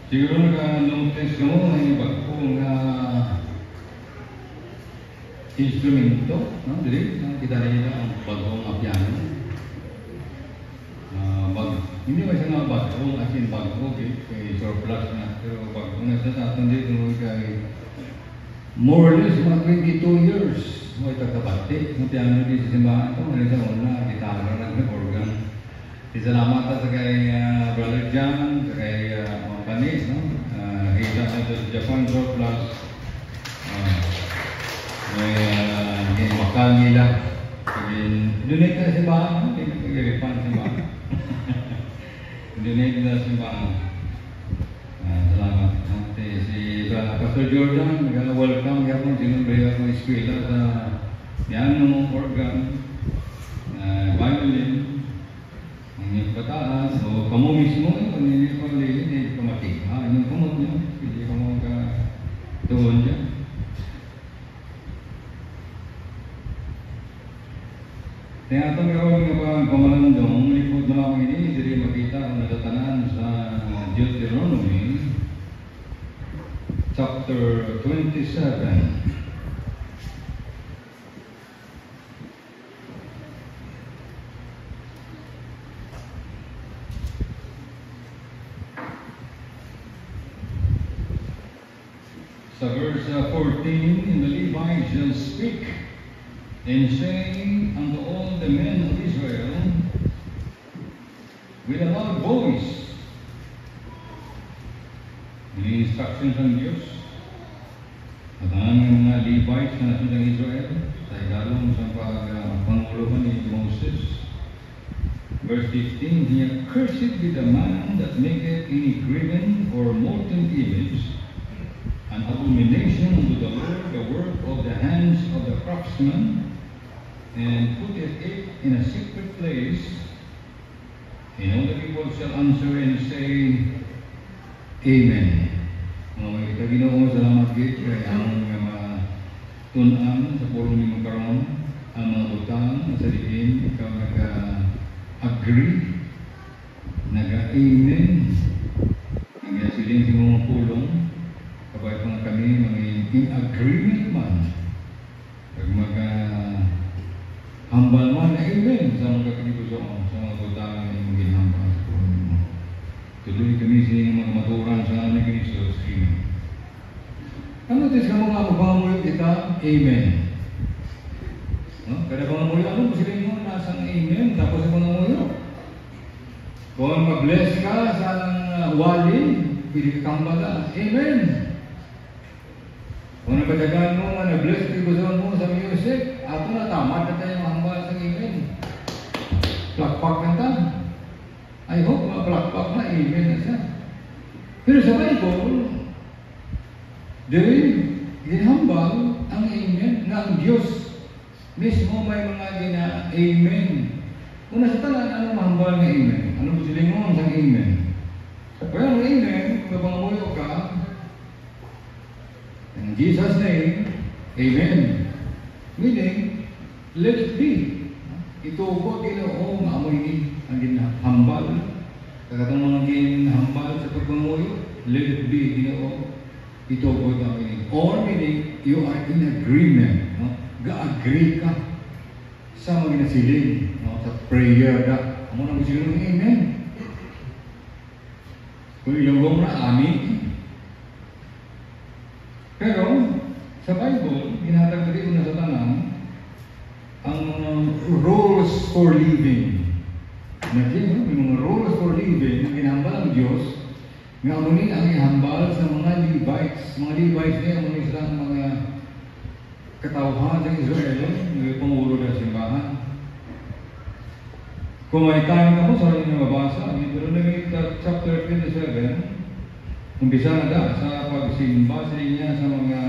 Siguro naka-notice ka mo may bagong instrumento, no? Dili, kita rin ang bagong piano. Hindi ba siya nga bagong, as in bagong, kay surplus na. Pero bagong na sa atin dito, kay more or less, mga 22 years, may kakabati. Ang piano dito sa simbahan ito, may sa una, gitara lang, organ. Salamat sa kay Brother John, kay Panis, no? Hita sa Japan surplus. May wakal nila. Donate na simbahan, no? Hindi na pag-iripan simbahan. Donate na simbahan. Salamat. Si Pastor Jordan, welcome. Yapon, sinumbre ako eskwela sa piano, organ, violin. Ang pataas, so kamu mismo, kung hindi ko lilit, hindi ko matigha. Yung kamot nyo, hindi ko mag-tuon dyan. Kaya itong gawin nga ba ang pamalandong, lipod na ako ini, hindi makita ang natatanan sa Deuteronomy, chapter 27. Sa verse 14, and the Levites shall speak and say unto all the men of Israel with a loud voice. Ini instructions ng Diyos. At ang mga Levites na nasunod ng Israel sa ilalong sa panguluhan ni Moses. Verse 15, he accursed be the man that maketh any graven or molten image, an abomination unto the Lord, the work of the hands of the craftsman, and putteth it in a secret place. And all the people shall answer and say, Amen. Mga Ginoo, salamat gid kay ang tun-an sa pulong ni magkaroon ang mga butang sa diin ikaw nag-agree, nag-amen, nag-siling sa mga pulong. Kapag pang kami maging agreement man, pag mag-hambal man na amen sa mga kakibusoon, sa mga butang na yung ginhambal sa pulong mo. Tuloy kami sa mga maturan sa amin ni Jesus. Amen. Ano ito sa mga mabangamuyo kita? Amen. No? Kada bangamuyo, ano po sila mo? Nasang amen. Tapos sa bangamuyo. Kung mag-bless ka sa wali, pili kang bala. Amen. Kung nagkadagan mo nga na-bless kayo mo sa music, ato na tama na tayo mahambal sa amen. Plakpak kanta. I hope plakpak na amen na siya. Pero sa Bible, dili ginhambal ang amen nga ang Diyos mismo may mga gina-amen. Una sa tanan, ano mahambal nga amen? Ano po siling mo ang amen? Kaya ang amen, kung nabangamuyo ka, in Jesus' name, amen. Meaning, let it be. Ito po, Ginoo, maamoy ni ang ginahambal. Kagatang mga ginahambal sa pagpanguyo, let it be, Ginoo. Ito po ang meaning. Or meaning, you are in agreement. No? Ga-agree ka sa mga ginasiling. No? Sa prayer na, ang mga nagsiling ng amen. Kung ilong na, amin. Pero, sa Bible, ginatag ko na sa tanan, ang mga rules for living. Imagine, may mga rules for living na ginahambal ang Diyos, nga amunin ang ihambal sa mga Levites. Mga Levites niya, amunin silang mga katauhan sa Israel, yung pangulo ng simbahan. Kung may time ako, sorry na mabasa, Deuteronomy chapter 27, umpisa na sa pagsimba sa niya sa mga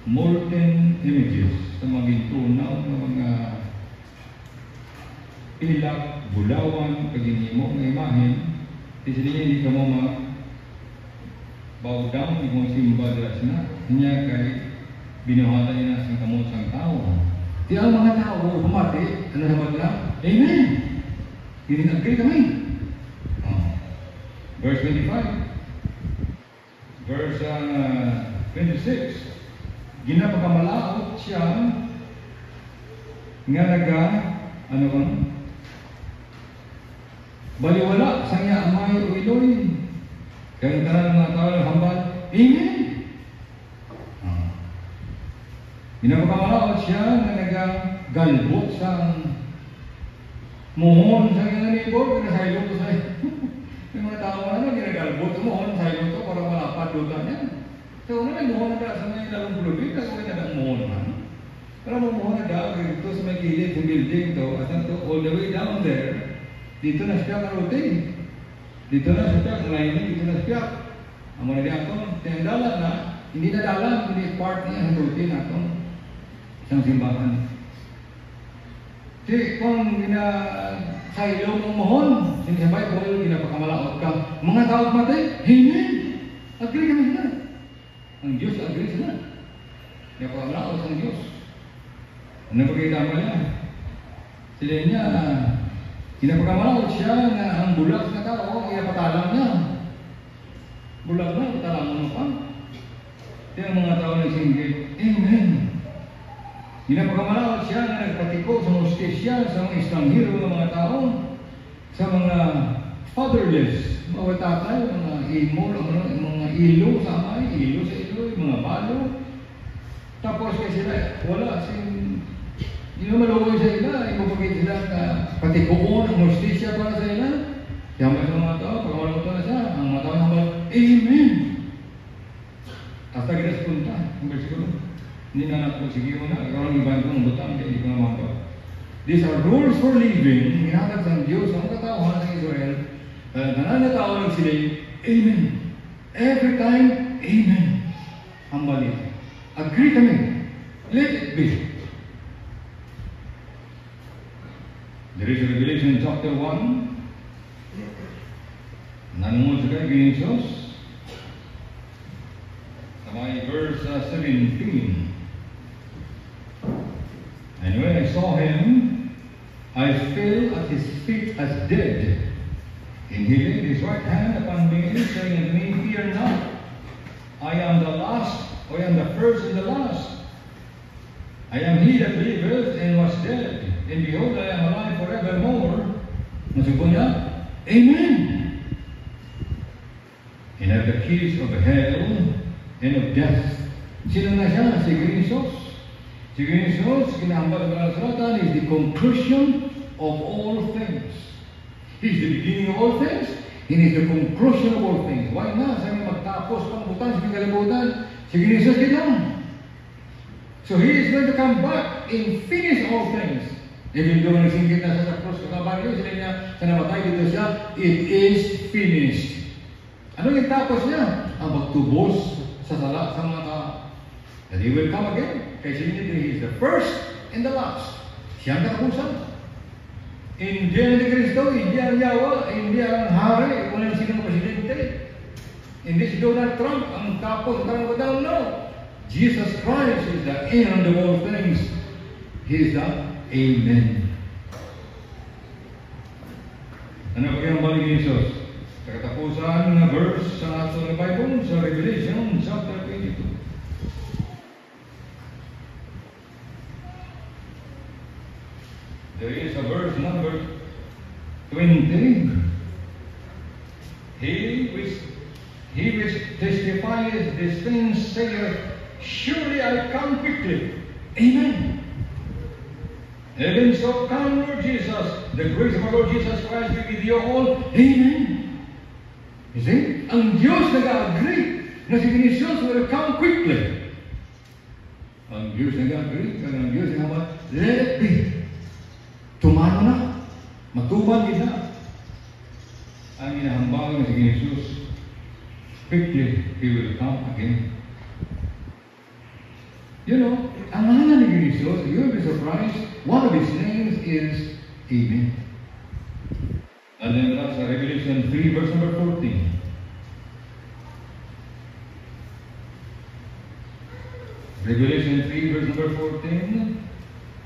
molten images, sa mga gintunaw, sa mga ilak, bulawan, paginimo ng imahen. Kasi hindi ka mo bow down, hindi mo simba dras na. Niya kay binuhatan niya sa kamot sang tao. Di ang mga tao, pumati, ano naman lang? Amen! Hindi nag-agree kami. Verse 25, verse 26, ginapakamalaot siya nga ano kang baliwala sa iya amay o iloy. Kaya tanan mga tao ng hambal, Amen. Ginapakamalaot siya nga nagagalbot sa muhon sa nga neighbor, pinasaylo ko sa yung mga tao ginagalbot sa muhon, saylo to para malapad lutan niya. So, may muhon na sa may lalong bulubin, kasi may nadang muhon naman. Pero may muhon na dito sa may gilid ng building to, at to, all the way down there, dito na siya karote. Dito na siya, lining, dito na siya. Ang mga niya ito, tindalan na, hindi na dalan, hindi part niya sa routine na ito. Isang simbahan. Kasi kung saylo ng muhon, sinisabay ko yung ginapakamalaot ka. Mga tao matay, Amen. Agree kami sila. Ang Diyos, agree sila. Ginapakamalaot ang Diyos. Ano pagkita mo niya? Sila niya, ginapakamalaot siya na ang bulag na tao, iyapatalang niya. Bulag na, patalang mo pa. Kaya ang mga tao nagsinggit, Amen. Ginapakamalaot siya na nagpatiko sa hostesya, sa mga estranghero ng mga tao, sa mga fatherless, mga tatay, mga imo, mga ilo sa amay, ilo sa ilo, mga balo. Tapos kasi sila, wala sin hindi naman maluoy sa ila, ipapagit sila na patikoon ang hostesya para sa ila. Kaya may mga tao, pagkamalot na siya, ang mga tao naman, Amen. Hasta kita punta, ang bersikulo. Hindi na nagsige mo na, ikaw ang iban kong butang, hindi ko naman pa. These are rules for living, hinatag sa Diyos, ang katauhan ng Israel. Nananatawag sila, Amen. Every time, Amen. Ang balik. Agree kami. Let it be. There is Revelation chapter 1. Nanungod sa kay Jesus. Sa may verse 17. And when I saw him, I fell at his feet as dead. And he laid his right hand upon me, saying unto me, Fear not. I am the last, I am the first and the last. I am he that liveth and was dead. And behold, I am alive forevermore. Nasubo niya, Amen. And have the keys of hell and of death. Sino na siya? Si Jesus. Si Jesus, kinahambal ng Salatan, is the conclusion of all things. He is the beginning of all things. He is the conclusion of all things. Why na? Sa magtapos pang butan, sa kalibutan, si Jesus kita. So He is going to come back and finish all things. Even though nagsingkit na sa krus ng Kabaryo, sila niya, sa namatay dito siya, it is finished. Ano yung tapos niya? Ang magtubos sa sala sa mga tao. That He will come again. Kasi He is the first and the last. Siya ang katapusan. Hindi ang Kristo, hindi ang Yawa, hindi ang hari, walang sinong presidente. Hindi si Donald Trump ang tapos ng kadang no. Jesus Christ is the end of all things. He is the Amen. Ano ba kayang balik ni Jesus? Sa katapusan na verse sa ato ng Bible, sa Revelation chapter 22. There is a verse number 20. He which testifies these things saith, Surely I come quickly. Amen. Even so come, Lord Jesus. The grace of our Lord Jesus Christ be with you all. Amen. You see? Ang Diyos nag-agree na si Jesus will come quickly. Ang Diyos nag-agree, ang Diyos nag-agree, let it be. Tumano na. Matuban kita. Ang inahambang na si Jesus, quickly He will come again. You know, ang ngalan ni Jesus, you'll be surprised, one of His names is Amen. And then that's Revelation 3 verse number 14. Revelation 3 verse number 14.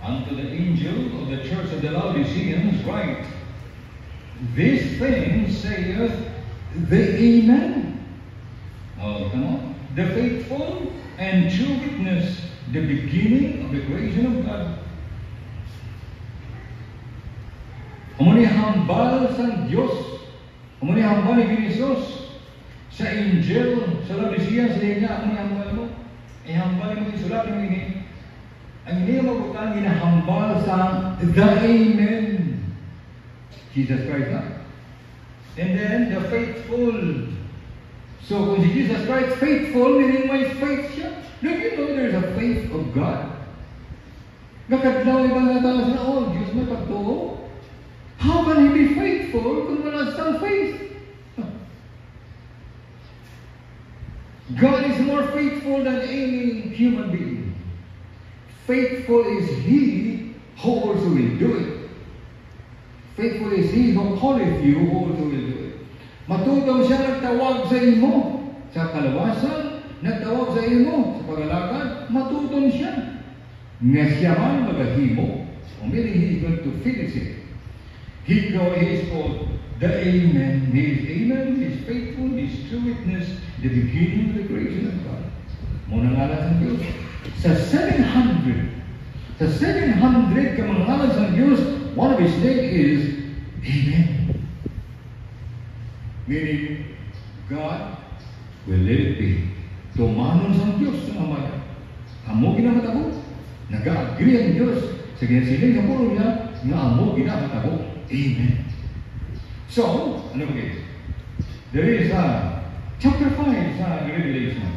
Unto the angel of the church of the Laodiceans write, This thing saith the Amen. Oh, come on. The faithful and true witness, the beginning of the creation of God. Amuni hambal sang Diyos, amuni hambal ni Jesus sa angel, sa Laodicea, sa linya, amuni hambal mo. Ihambal mo isulat mo ini. Ang ini mabutan ginahambal sa the Amen. Jesus Christ na. And then the faithful. So kung si Jesus Christ faithful, meaning may faith siya. Don't you know there's a faith of God? Nakadlaw ibang nga tao sa all, Diyos may pagtuo. How can He be faithful kung wala siyang faith? God is more faithful than any human being. Faithful is He who also will do it. Faithful is He who calleth you, who also will do it. Matutong siya nagtawag sa imo sa kalawasan, nagtawag sa imo sa pagalagad, matutong siya. Nga siya man magahimo, o meaning He is going to finish it. He is called the Amen. He is Amen, He is faithful, He is true witness, the beginning of the creation of God. Muna ngalan sa Diyos. Sa 700 ka mga ngalan sa Diyos, one of His name is Amen. Meaning, God will let it be. Tumanon sa Diyos sa amaya. Amo ginamatabo. Nag-agree ang Diyos sa ginasiling sa puno niya na amo ginamatabo. Amen. So, ano ba guys? There is chapter 5 sa Revelation.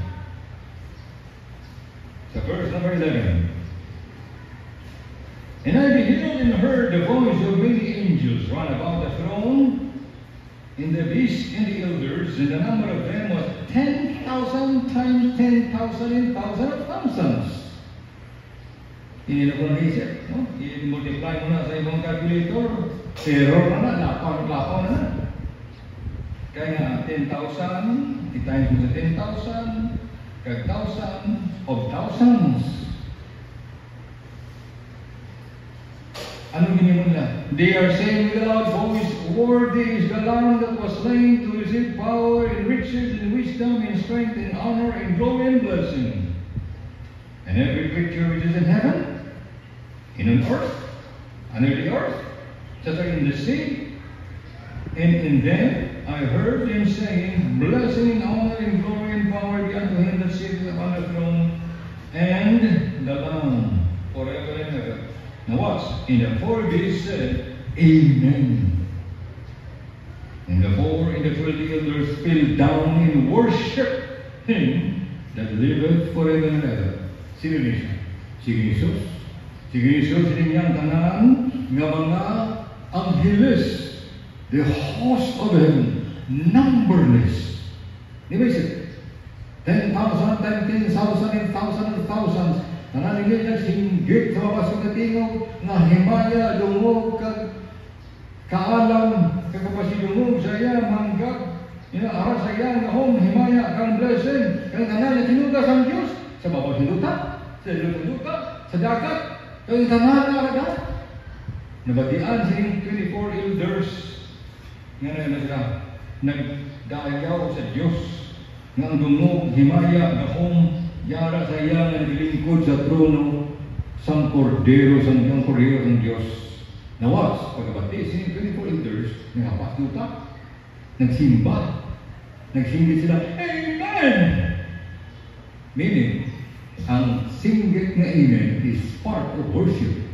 Sa verse number 11. And I beheld and heard the voice of many angels run about the throne, and the beast and the elders, and the number of them was 10,000 times 10,000 and thousand of thousands. Hindi na ko naisip, no? I-multiply mo na sa ibang calculator, error na, lapaw na. Kaya 10,000, i-times mo sa 10,000, kag 1,000 of thousands. Ano ginimon nila? They are saying with a loud voice, worthy is the Lamb that was slain to receive power and riches and wisdom and strength and honor and glory and blessing. And every creature which is in heaven, and on earth, under the earth, such as in the sea, and in them I heard them saying, blessing and honor and glory and power be unto Him that sitteth upon the throne, and the Lamb, forever and ever. Now watch, in the 4 beasts said, Amen. And the 4 and the 20 elders fell down and worship Him that liveth forever and ever. Sino niya siya? Sige Jesus. Sige Jesus, niyang tanan nga mga angeles, the host of heaven, numberless. Di ba isip? 10,000 times 10,000 and thousands and thousands. Nananigil na singgit sa mapasok na tingog na himaya, lungog, kaalam, kakapasilungog sa iya, manggag, inaaras sa iya, ngahom, himaya, kang blessing, kang tanan na tinugas ang Diyos sa bawat hiluta, sa hiluta, sa dagat, kang tanan na agad. Nabatian sa 24 elders nga na sila nagdayaw sa Diyos nga ang dungog, himaya, ngahom, yara sa iya nga naglingkod sa trono sang kordero sang Diyos. Nawas, pagkabati, sa 24 elders, nangapas luta, nagsimba, nagsingit sila, Amen! Meaning, ang singgit na Amen is part of worship.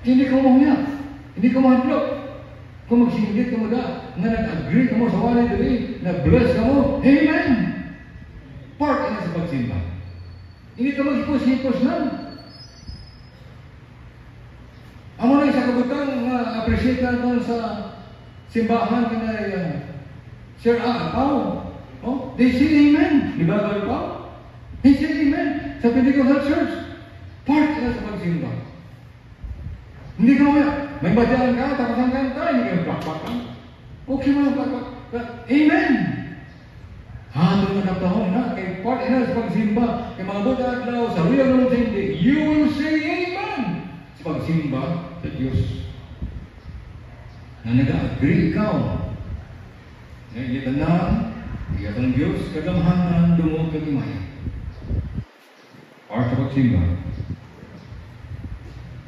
Hindi ka mamaya, hindi ka mahadlok. Kung magsinggit ka mo da, nga nag-agree ka mo sa walay dali, nag-bless ka mo, Amen! Part na sa pagsimba. Hindi ka mag-hipos-hipos na. Amo na isa kabutang appreciate naman sa simbahan ka na Sir Pao. Oh, they say Amen. Di ba ba Pao? They say Amen. Sa Pentecostal Church, part na sa pagsimba. Hindi ka may badyan ka, tapos ang kanta, hindi ka plak-plak ka. Okay mo na plak-plak. Amen! Ito na kaptahon na, kay part na sa pagsimba, kay mga buta daw, sa real Lord Day, you will say Amen! Sa pagsimba sa Diyos. Na nag-agree ikaw. Ngayon na, Iyak ang Diyos, kadamhanan dumog kagimaya. Part of Simba.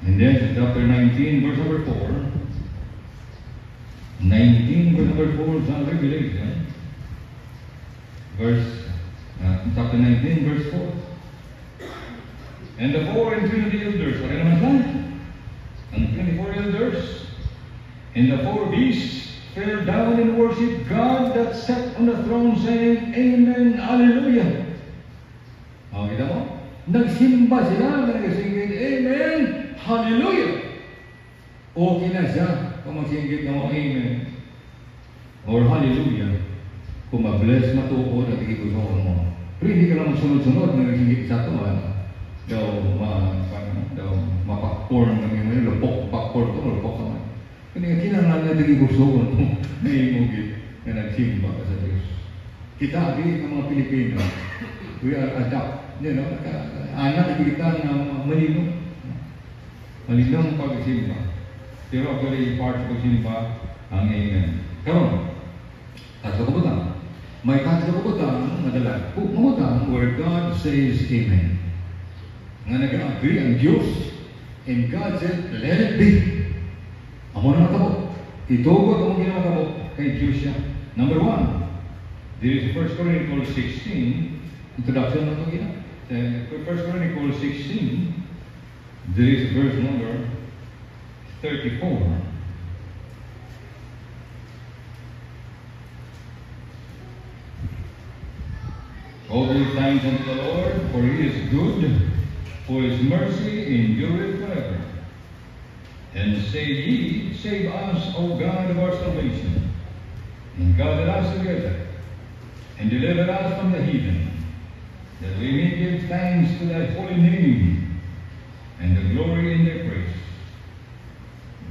And then chapter 19, verse number 4. 19, verse number 4 sa Revelation. Chapter 19, verse 4. And the 4 and 3 of the elders, pare naman lang. Ang 24 elders, and the 4 beasts fell down and worshiped God that sat on the throne, saying, Amen, Hallelujah. Kita mo? Nagsimba sila, nagsinggit, Amen, Hallelujah. Okay na siya kung magsinggit na mo, Amen, or Hallelujah. Kung ma-bless, matuod at ikigusoon mo. Pero hindi ka lang sunod-sunod, nagsinggit sa ito, daw mapakporn ng imo, lupok-pakporn ito, lupok naman. Kaya kinangan na ikigusoon mo, na imugit na nagsimba ka sa Diyos. Kita, ang mga Pilipino, we are adapt. Anak kita na malino. Malinong pagsimba. Pero actually, part of pagsimba ang Amen. Karon, tatlo kabutan. May tatlo kabutan, madalag. Kabutan where God says Amen. Nga nag-agree ang Diyos, and God said, let it be. Amo na matabo. Itugot ang ginawa matabo kay Diyos siya. Number 1, there is 1 Chronicles 16, introduction na ito ginawa. 1 Chronicles 16, there is verse number 34. Oh, give thanks unto the Lord, for He is good, for His mercy endureth forever. And say ye, save us, O God of our salvation, and gather us together, and deliver us from the heathen, that we may give thanks to thy holy name, and the glory in their praise.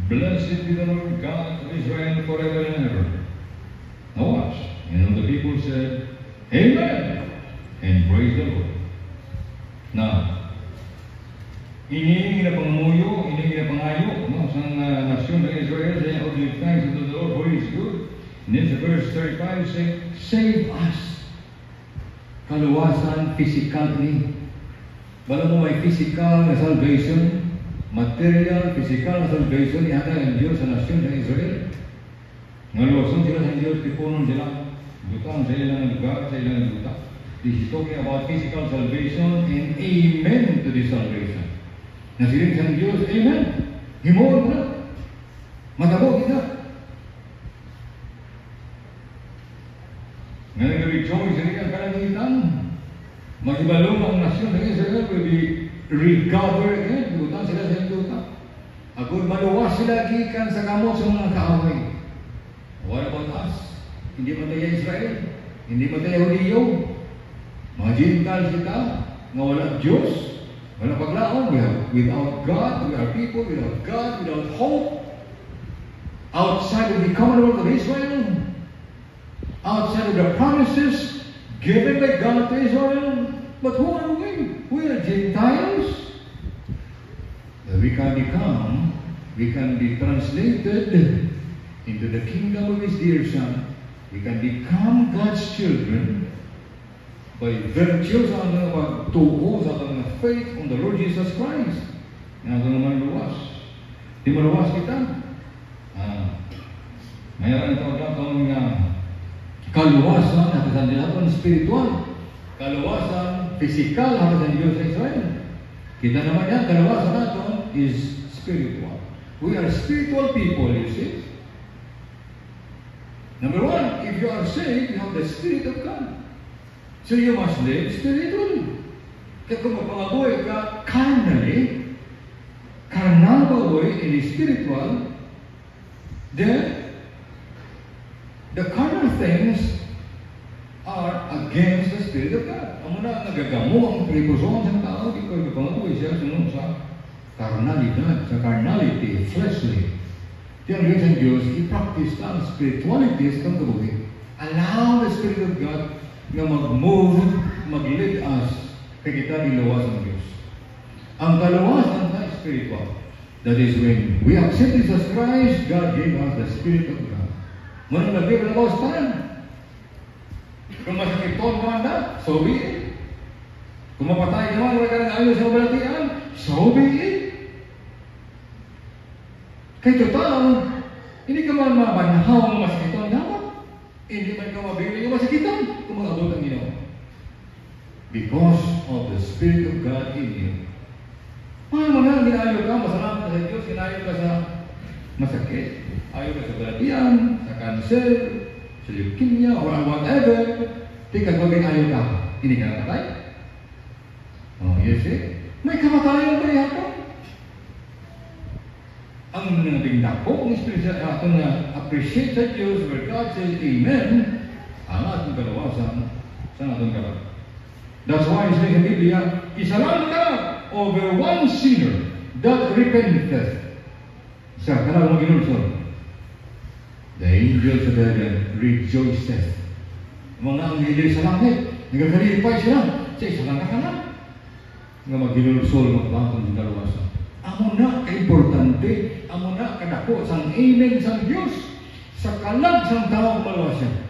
Blessed be the Lord God of Israel forever and ever. Now watch. And all the people said, Amen, and praise the Lord. Now, ini na pangamuyo, ini na pangayo, sa nasyon ng Israel, saying, oh, give thanks to the Lord, for He is good. And then sa verse 35, say, save us. Kaluwasan, physical ni. Bala mo may physical na salvation, material, physical na salvation, ihata ang Diyos sa nasyon ng Israel. Ngaluwasan sila sa Diyos, tipunon sila, butang sa ilang lugar, sa ilang luta. This is talking about physical salvation and amen to this salvation. Nasiling sa Diyos, amen. Himuon mo na. Matabo kita. Nga nag-rejoice rin ang kalangitan. Mag-ibalong ang nasyon ng Israel will be recovered again. Butang sila sa luta. Agoy maluwas sila gikan sa kamot sa mga kaaway. What about us? Hindi man tayo Israel. Hindi man tayo Hudiyo. Mga Gentiles kita. Nga wala Diyos. Wala paglaon. Without God, we are people without God, without hope. Outside of the Commonwealth of Israel. Outside of the promises given by God to Israel. But who are we? We are Gentiles. We can be translated into the kingdom of His dear Son. We can become God's children by virtue sa ating pagtuo, sa ating faith on the Lord Jesus Christ. Yan ito naman luwas. Di maluwas kita. Mayroon ito itong kaluwasan at sa natin spiritual. Kaluwasan, physical at sa Diyos sa Israel. Kita naman yan, kaluwasan natin is spiritual. We are spiritual people, you see. Number 1, if you are saved, you have the Spirit of God. So you must live spiritually. Kaya kung mapangabuhay ka carnally, carnal baboy in the spiritual, then the carnal things are against the Spirit of God. Ang muna nagagamo ang prepuson sa tao, di ko mapangabuhay siya sunod sa carnalidad, sa carnality, fleshly. Diyan rin sa Diyos, i-practice ang spirituality sa kabuhay. Allow the Spirit of God na mag-move, mag-lead us kaya kita nilawas ng Diyos. Ang kalawasan na spiritual. That is when we accept Jesus Christ, God gave us the Spirit of God. Manong nag-give na kawasan. Kung masakiton ka man na, so be it. Kung mapatay ka man, wala ka ng ayaw sa mabalatian, so be it. Kaya total, hindi ka man mabanhaw ang masakiton dapat. Hindi man ka mabili yung masakiton kung mag-abot ang Ginoo. Because of the Spirit of God in you. Paano man ginayo ka, masalamat ka sa Diyos, ginayo ka sa masakit, ayaw ka sa balatian, sa cancer, sa leukemia, or whatever, tika kung ginayo ka, hindi ka namatay? Oh, yes eh. May kamatayan ba yata? Ang nabingdak po, ang Espiritu ato na appreciate sa Diyos where God says, Amen, ang atong kalawasan sa atong kalawasan. That's why sa Biblia, isa lang ka over one sinner that repenteth. Isa ka lang mag-inulsol. The angels of heaven rejoiceth. Mga anghel sa langit, nagkakalipay sila. Sa isa lang ka lang. Nga mag-inulsol, magbangon sa kalawasan. Amo na ka-importante, amo na kadako sang amen sang Diyos sa kalag sang tao kalawasan.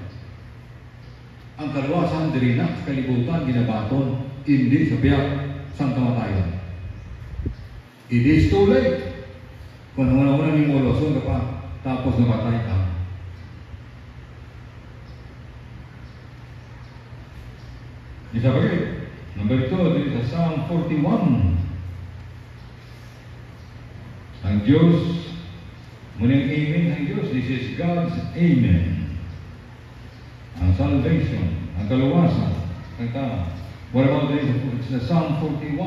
Ang kalawasan diri na sa kalibutan ginabaton, hindi sa biyak sang kamatayan. It is too late. Kung una-una ni mo loson ka pa, tapos namatay ka. Isa pa kayo. Number 2, dito sa Psalm 41. Ang Diyos, muling amen ang Diyos. This is God's amen. Ang salvation, ang kaluwasan, ang tao. What about this? It's the Psalm 41,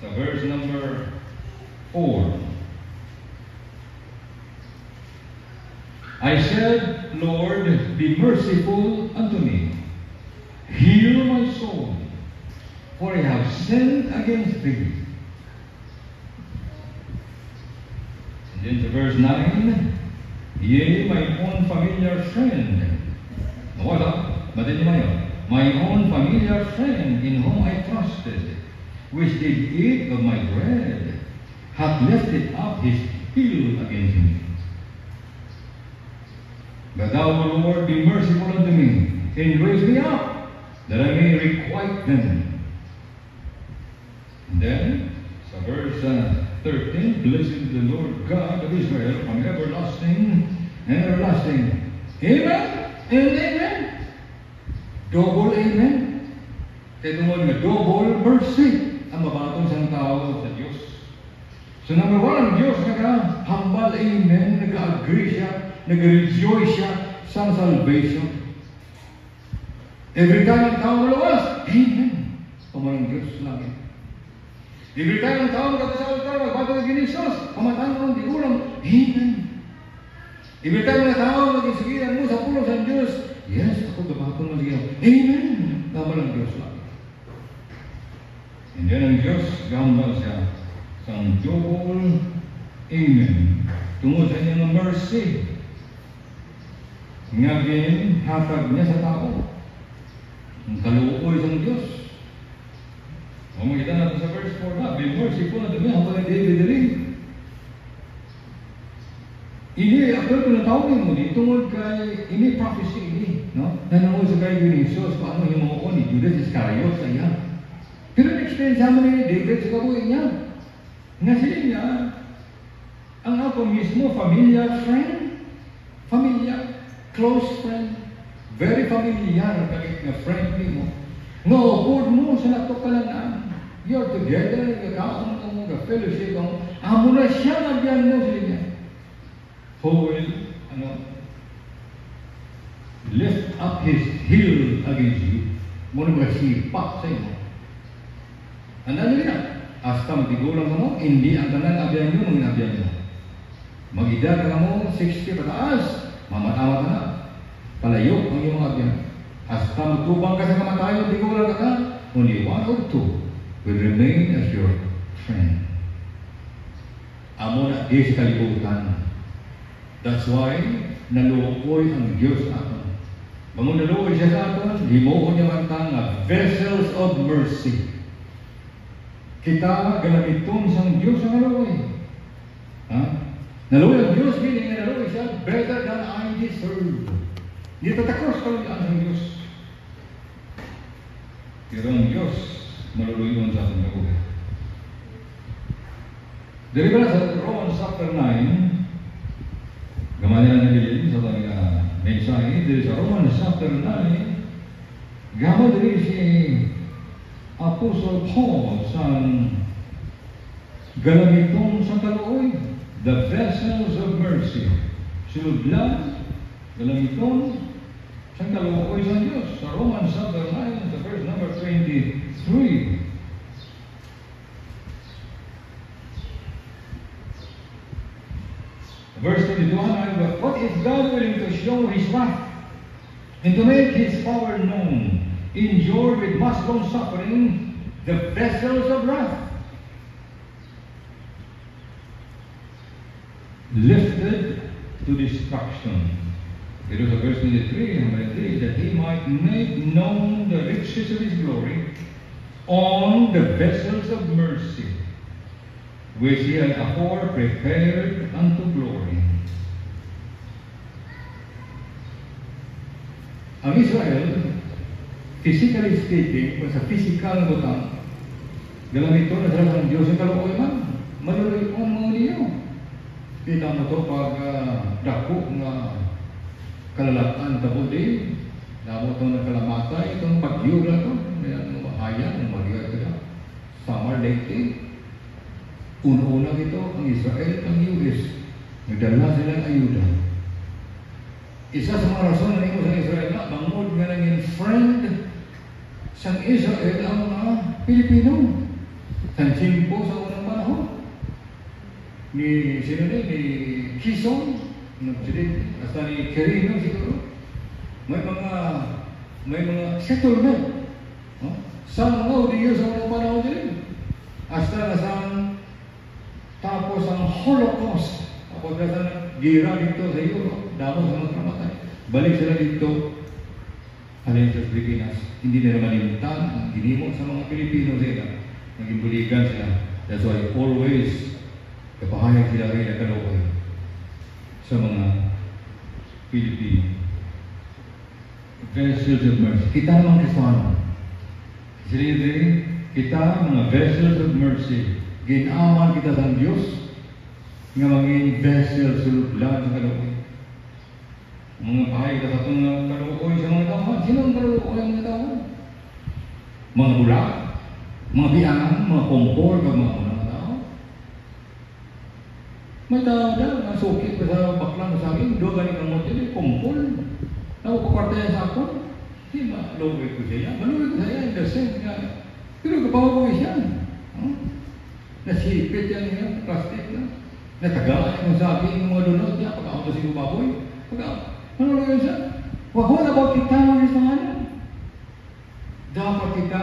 the verse number 4. I said, Lord, be merciful unto me. Heal my soul, for I have sinned against thee. And then to verse 9, yea, my own familiar friend. Wala, madali mayo. My own familiar friend in whom I trusted, which did eat of my bread, hath lifted up his heel against me. But thou, O Lord, be merciful unto me, and raise me up, that I may requite them. And then, sa verse 13, blessed the Lord God of Israel from everlasting and everlasting. Amen and amen. Double amen. Kaya tungkol na double mercy ang mabatong sang tao sa Diyos. So number 1, ang Diyos nag-hambal amen, nag-agree siya, nag-rejoice siya sa salvation. Every time ang tao malawas, amen. Pamarang Diyos langit. Every time ang tao sa altar, magbatong ng Ginsos, pamatang ng tigulang, amen. Every time ang tao mag-isigilan mo sa pulong sa Diyos, yes, ako gabakon mo siya. Amen! Tama lang Diyos lang. And then ang Diyos, gambal siya sa double amen. Tungod sa inyong mercy. Ngagin, hatag niya sa tao. Ang kaluoy sa Diyos. Kung makita natin sa verse 4 na, be merciful na dumi, habang David rin. Ini ako kung natawagin mo ni tungod kay ini prophecy ini, no? Nanungod sa kay Jesus paano himuon ni Judas Iscariot sa iya. Pero na-explain sa amin ni David sa kabuhi niya. Nga sila niya, ang ako mismo familiar friend, close friend, very familiar kahit na friend mo. No, good mo sa natukalanan. You're together, nagkakaon mo, nag-fellowship mo. Amo na siya nagyan mo sila niya. Who will lift up his heel against you. Muna magsipak sa inyo. Andaan nyo na. Hasta magtigulang mo, hindi ang tanan abyan nyo, mga abyan nyo. Mag-edad ka mo, 60 pataas, mamatawa ka na. Palayo ang iyong mga abyan. Hasta magtubang ka sa kamatayon, tigulang ka na. Only 1 or 2 will remain as your friend. Amo na di sa kalibutan. That's why, naluoy ang Diyos aton. Bangon naluoy siya sa aton, himuon niya man nga vessels of mercy. Kita galamiton sang Diyos ang naluoy. Naluoy ang Diyos, meaning naluoy siya better than I deserve. Hindi tatakos kaluyan ang Diyos. Dari ba sa Romans chapter 9, gamay na nabilin sa mga mensahe, dari sa Romans chapter 9, gamay dari si Apostle Paul sa galamitong sa kaluoy, the vessels of mercy. Suludlan, galamitong sa kaluoy sa Diyos. Sa Romans chapter 9, sa verse number 23. Verse 21, but what is God willing to show His wrath and to make His power known, endure with much long suffering the vessels of wrath, lifted to destruction. It was verse 23, number 3, that He might make known the riches of His glory on the vessels of mercy, which He had afore prepared unto glory. Ang Israel, physically speaking, sa physical butang, galamito na sila ng Diyos ang kaluoy man. Maluloy ko ang mga niyo. Kita mo ito pag dako na kalalakan tabo din. Namo ito na kalamatay, itong bagyo na ito. Mayroon mahaya, ng bagyo ito. Summer late. Una-una ito, ang Israel, ang US. Nagdala silang ayuda. Isa sa mga rason na nimo sa Israel na bangod nga naging friend sa Israel ang mga Pilipino. Sa Chimpo sa unang panahon. Ni sino ni Quezon, hasta ni Quirino siguro. May mga settlement. No? Sa mga Udiyo sa unang panahon din. Hasta na sa tapos ang Holocaust. Tapos na sa gira dito sa Europe. Damo sa mga kamatay. Balik sila dito. Alin sa Pilipinas. Hindi nila malimtan ang ginimo sa mga Pilipino sila. Naging buligan sila. That's why always kapahayag sila rin na kaluoy sa mga Pilipino. Vessels of mercy. Kita naman Kristiyano. Sila kita mga vessels of mercy. Ginaman kita sa Diyos nga maging vessels suludlan sa kaluoy. Mga pahayag sa itong kaluoy sa mga tao. Sino ang kaluoy ang mga tao? Mga bulak, mga biangan, mga kompor, mga tao. May tao dyan, nasukit pa sa baklang sa akin, doon galing ang motel, kompor. Nakupakartaya sa ako. Hindi maluwi ko siya. Maluwi ko siya, in the sense nga. Pero kapawawi siya. Nasipit yan niya, plastic na. Natagaan yung sabi ng mga dunod niya, pagkakaunta si baboy. Ano yun siya? Wag about kita ng lisangan. Dapat kita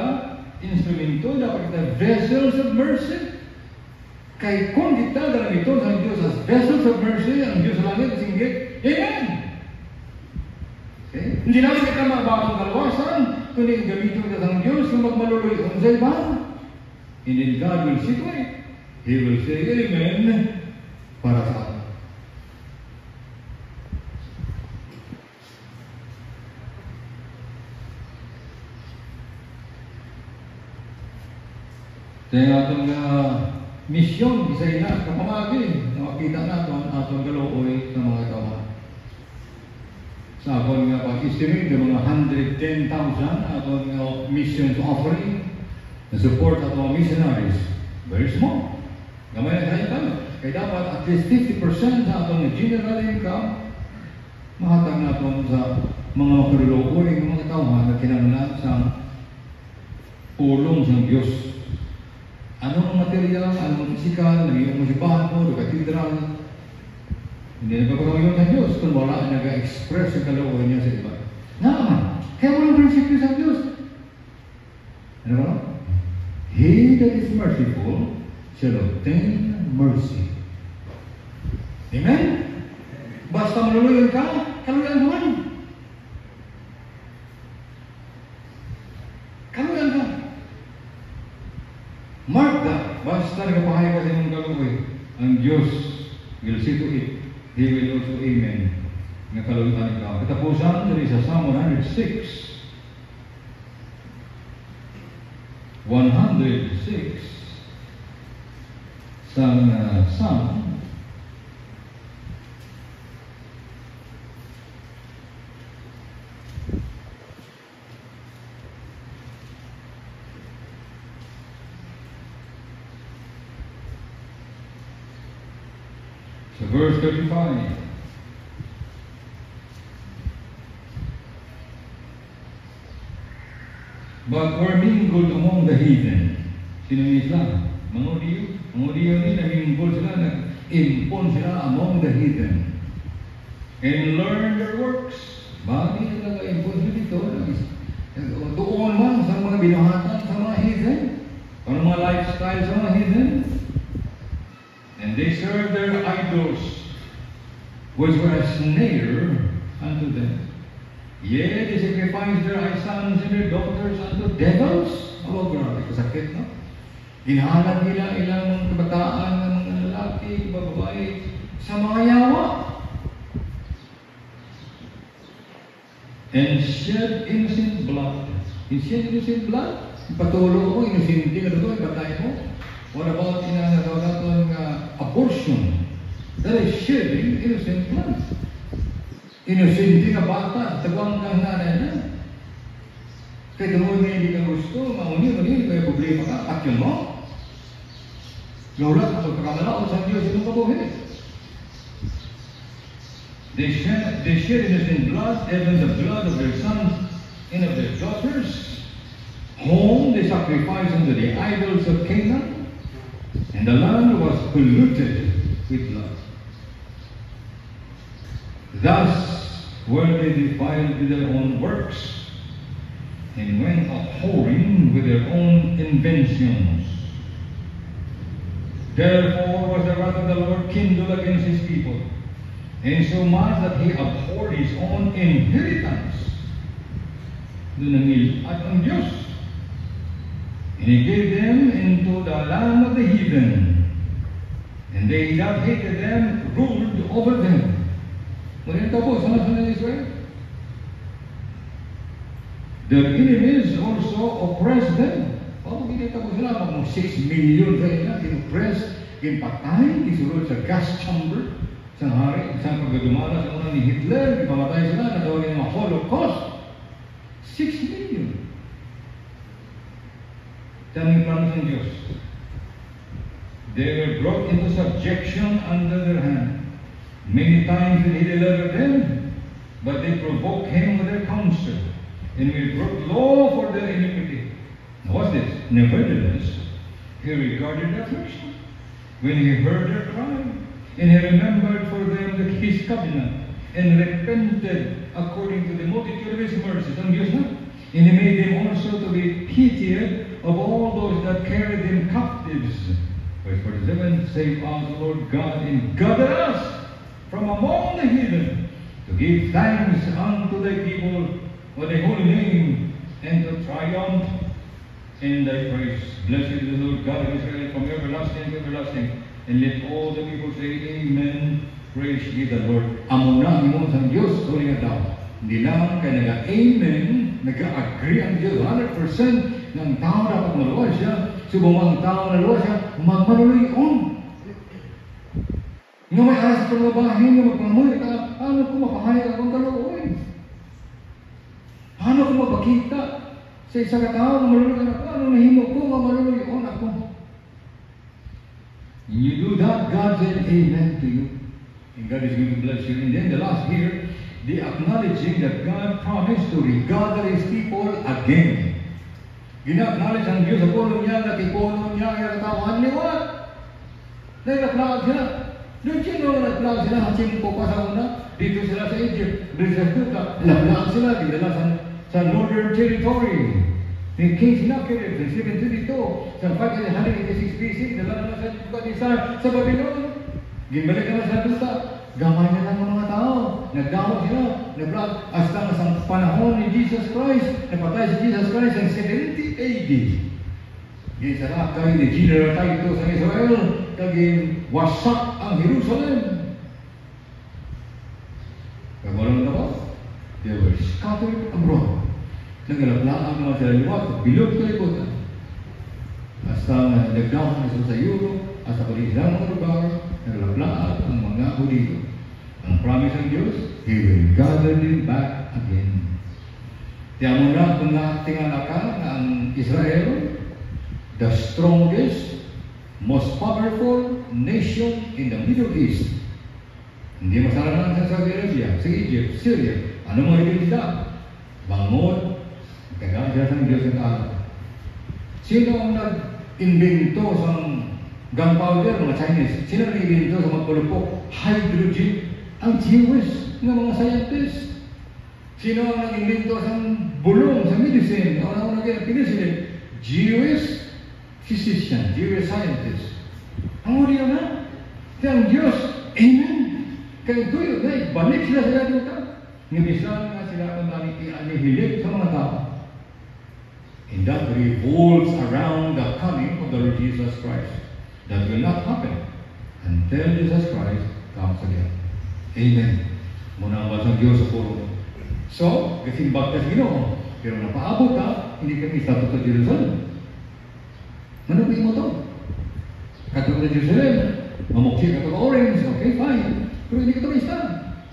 instrumento, dapat kita vessels of mercy. Kay kung kita dalam ito sa Diyos as vessels of mercy, ang Diyos sa langit, singgit, Amen! Okay? Hindi namin kita mabakang kalawasan, kundi gamitin kita ng Diyos na magmaluloy kung sa iba. And then God will see to it. He will say, Amen, para sa atin. Kaya atong misyon, isa na, kapamagi, nakakita natin atong galuoy sa mga kawan. Sa akong pag-estimate, mga 110,000 atong missions offering na support atong missionaries. Very small. Gamay na tayo kami. Kaya dapat at least 50% sa atong general income mahatag natin sa mga kaluluoy ng mga kawan na kinanglan sa ulong sa Diyos. Anong material, anong physical, naging musibahan mo, katedral. Hindi nagpapagawa yun sa Diyos kung wala nag-express yung kalooban niya sa iba. Naman, kaya walang prinsipyo sa Diyos. Ano ba? He that is merciful shall obtain mercy. Amen? Basta maluluyan ka, kaluyan naman. Kaluyan ka. Mark that. Basta nagpahayag ka sa inyong kaluoy, ang Diyos will see to it. He will also amen. Nga kaluluyan ikaw. Katapusan, dari sa Psalm 106. 106. Psalm. So verse 35. But were mingled among the heathen. Sino yung Islam? Mga Udiyo. Mga Udiyo nila, mingled sila, nag-impon sila among the heathen. And learn their works. Bakit nila nag-impon sila dito? Doon man sa mga binuhatan sa mga heathen. Para mga lifestyle sa mga heathen. And they serve their idols, which were a snare unto them. Yea, they sacrifice their sons and their daughters unto devils. Oh, grabe, kasakit, no? Hinahanap nila ilang kabataan ng mga lalaki, babae, sa mga yawa. And shed innocent blood. And shed innocent blood? Patulo mo, innocent ka doon, batay mo. What about in abortion? That is shedding innocent blood. Innocent ka bata, tagwang kang nanay na. Kaya tumuhin nga hindi ka gusto, mauni, kaya problema ka, action mo. Laulat ako pagkamalao sa Diyos itong kabuhin. They shed innocent blood, even the blood of their sons and of their daughters. Whom they sacrificed unto the idols of Canaan, and the land was polluted with blood. Thus were they defiled with their own works, and went a-whoring with their own inventions. Therefore was the wrath of the Lord kindled against his people, insomuch that he abhorred his own inheritance. Dunangil at ang Diyos. And he gave them into the land of the heathen, and they that hated them ruled over them. Muli po, sa nasan ng Israel? Their enemies also oppressed them. Oh, ginita po sila, mga 6 million sila, kinoppress, kinpatay, kisulod sa gas chamber, isang hari, isang pagdumala sa una ni Hitler, ipamatay sila, natawagin ng Holocaust. 6 million. Daming plano ng Diyos. They were brought into subjection under their hand. Many times did he deliver them, but they provoked him with their counsel, and we brought law for their iniquity. Now what's this? Nevertheless, he regarded their affliction when he heard their cry, and he remembered for them his covenant, and repented according to the multitude of his mercies. Ang Diyos na. And he made them also to be pitied of all those that carried them captives. Verse 47, save us, Lord God, and gather us from among the heathen, to give thanks unto thy people for thy holy name, and to triumph in thy praise. Blessed is the Lord God of Israel from everlasting to everlasting. And let all the people say, Amen. Praise ye the Lord. Amo na imong sang Diyos, tuloy nga daw. Hindi lang kaya nag-amen, nag-agree ang Diyos 100% ng tao dapat maluwa siya. Subong ang tao na luwa siya, magmanuloy-on. Nga may aras sa babahin na magpamuhay ka, paano ko mapahayag akong kaluoy? Paano ko mapakita sa isang katao na maluloy ka, paano nahimo ko nga maluloy-on ako? When you do that, God said, Amen to you. And God is going to bless you. And then the last here, the acknowledging that God promised to regather His people again. Gina-acknowledge ang Diyos sa puno niya, na ipuno niya, ang katawan niya, what? Nag-acknowledge siya. Doon sino nag-acknowledge sila, hasimpo pa sa una, dito sila sa Egypt, dito sa Judah, alam sila, dinala sa Northern Territory. Ni King Sennacherib, sa 722, sa 586 BC, dinala na sa Nebuchadnezzar sa Babylon. Ginbalik naman sa Judah. Gamay na lang ng mga tao. Nagdawa sila. Nag-vlog. Hasta nga sa panahon ni Jesus Christ. Napatay si Jesus Christ ang 70 AD. Ginsarakay ni General Titus sa Israel. Kaging wasak ang Jerusalem. Kawalan na ba? They were scattered abroad. Nagalaplaan naman sila liwat. Bilog ko ikot. Hasta nga nagdawa na sa Europe, at sa kanilang mga lugar, naglaplaan ang mga Hudyo. Ang promise ng Diyos, He will gather them back again. Kaya muna kung tingala ka na ang Israel, the strongest, most powerful nation in the Middle East. Hindi masalanan sa Saudi Arabia, sa Egypt, Syria. Ano mga rin sila? Bangon, kagaya sila sa Diyos ng Taala. Sino ang nag-invento sa gunpowder, mga Chinese? Sino ang nag-invento sa mga pulupok? Hydrogen. Ang Jewish ng mga scientists. Sino ang nag-invento sa bulong, sa medicine? Ano ang nag-penicillin? Jewish physician, Jewish scientist. Ang uri na, kaya ang Diyos, Amen. Kaya tuyo, balik sila sa dito. Ngibisan nga sila kung anihilip sa mga tao. And that revolves around the coming of the Lord Jesus Christ. That will not happen until Jesus Christ comes again. Amen. Muna ang basang Diyos sa puro. So, kasimbag ka sa Ginoo. Pero napaabot ka, hindi kami sa totoo Jerusalem. Manupin mo to. Katulad sa Jerusalem, mamuksin ka to orange, okay, fine. Pero hindi ka to isa.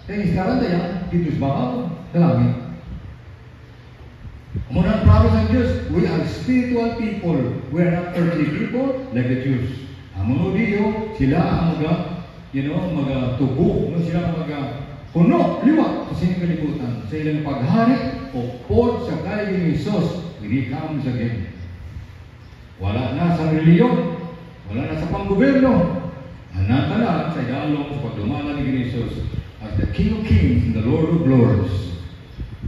Kaya iskaran tayo, dito sa bakaw, sa langit. Muna ang promise ng Diyos, we are spiritual people. We are not earthly people like the Jews. Ang mga Hudyo, sila ang tubo, sila ang puno, liwat sa sining kalibutan. Sa ilang paghari o port sa kaya ni Jesus, when He comes again. Wala na sa reliyon, wala na sa panggoberno. Hanata na sa idalong sa pagdumala ni Jesus as the King of Kings and the Lord of Lords.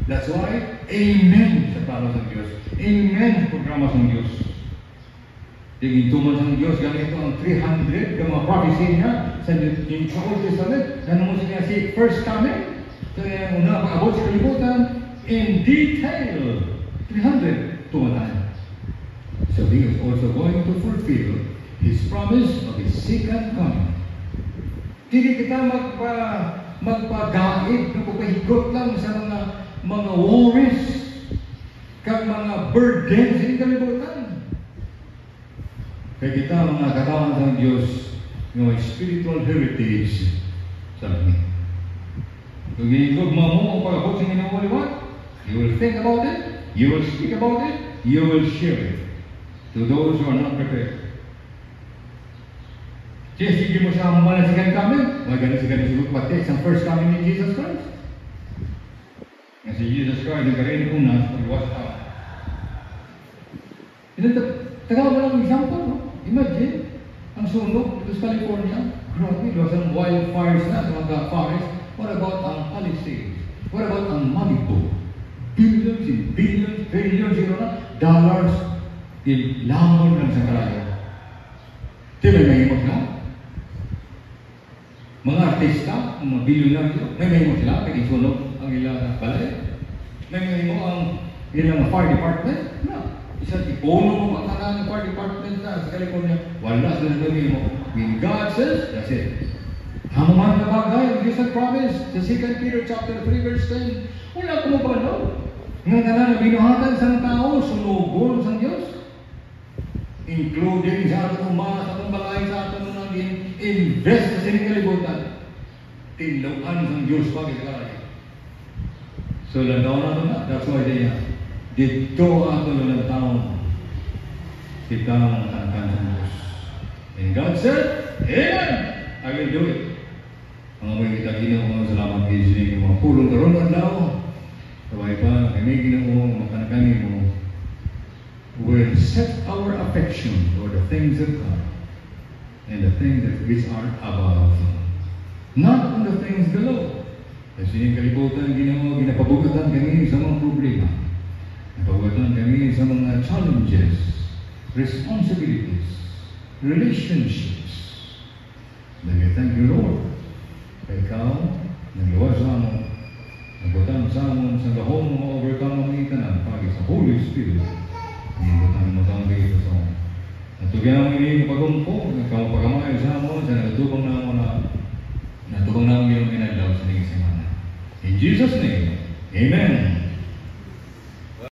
That's why, Amen sa promise ng Diyos. Amen sa programa ng Diyos. Tingin-tuman ng Diyos, ganito ang 300 ng mga prophecy niya sa Old Testament. Ano mo siya si first coming? So, yung una, pag-abot sa kalibutan, in detail, 300 tumatay. So, He is also going to fulfill His promise of His second coming. Hindi kita magpagaid, magpapahigot lang sa mga worries, kag mga burdens sa kalibutan. Kaya kita mga katawan ng Diyos, yung spiritual heritage sa langit. Kung hinigod mo ang pag-abot sa Ginoo liwat, you will think about it, you will speak about it, you will share it to those who are not prepared. Sige, sige mo siya mamala sa second coming, maganda sa ganun siguro pati sa first coming ni Jesus Christ. Kasi Jesus Christ, nagkaroon ng una sa pag-iwas tao. Tagawa mo lang example, no? Imagine, ang sunog dito sa California, grabe, doon sa wildfires na, sa mga forest. What about ang Palisades? What about ang Malibu? Billions and billions, trillions, dollars in lamon lang sa kalayo. Di ba nahimot na? Mga artista, mga bilyonaryo, may mahimot sila, nag-isunog ang ilang balay. May mahimot ang ilang fire department. No. Isang ipono mo pagkakala ng fire department sa California, wala sa sabi mo. When God says, that's it. Ang mga bagay, ang Diyos ang promise, sa 2 Peter chapter 3 verse 10, wala ko mo pa ano? Nga na binuhatan sa tao, sunugon sa Diyos. Including sa atong mga, sa atong balay, sa atong naging invest sa sining kalibutan. Tinlawan sa Diyos pag-ikalay. So, lantaw na ito na, that's why they have. Dito ato lang taon kita ang tangkan sa Diyos. And God said, Amen! I will do it. Mga may kita Ginoo, mga salamat kayo sa mga pulong karoon at lao. Kaway pa, kami Ginoo, mga kanakani mo, will set our affection for the things of God and the things that which are above, not on the things below. Kasi yung kalibutan Ginoo, ginapabugatan kami sa mga problema. Napagwatan kami sa mga challenges, responsibilities, relationships. Dahil thank you, Lord. Kaya ikaw, nagluwas sa amon, nagwatan sa amon, sa gahong mga overcome ang itanan, pagi sa Holy Spirit. Nagwatan mo sa amon dito sa amon. Natugyan ang ini pagumpo, nagkamapagamayo sa amon, sa natubang na amon na natubang na amon yung inadlaw sa naging semana. In Jesus' name, Amen.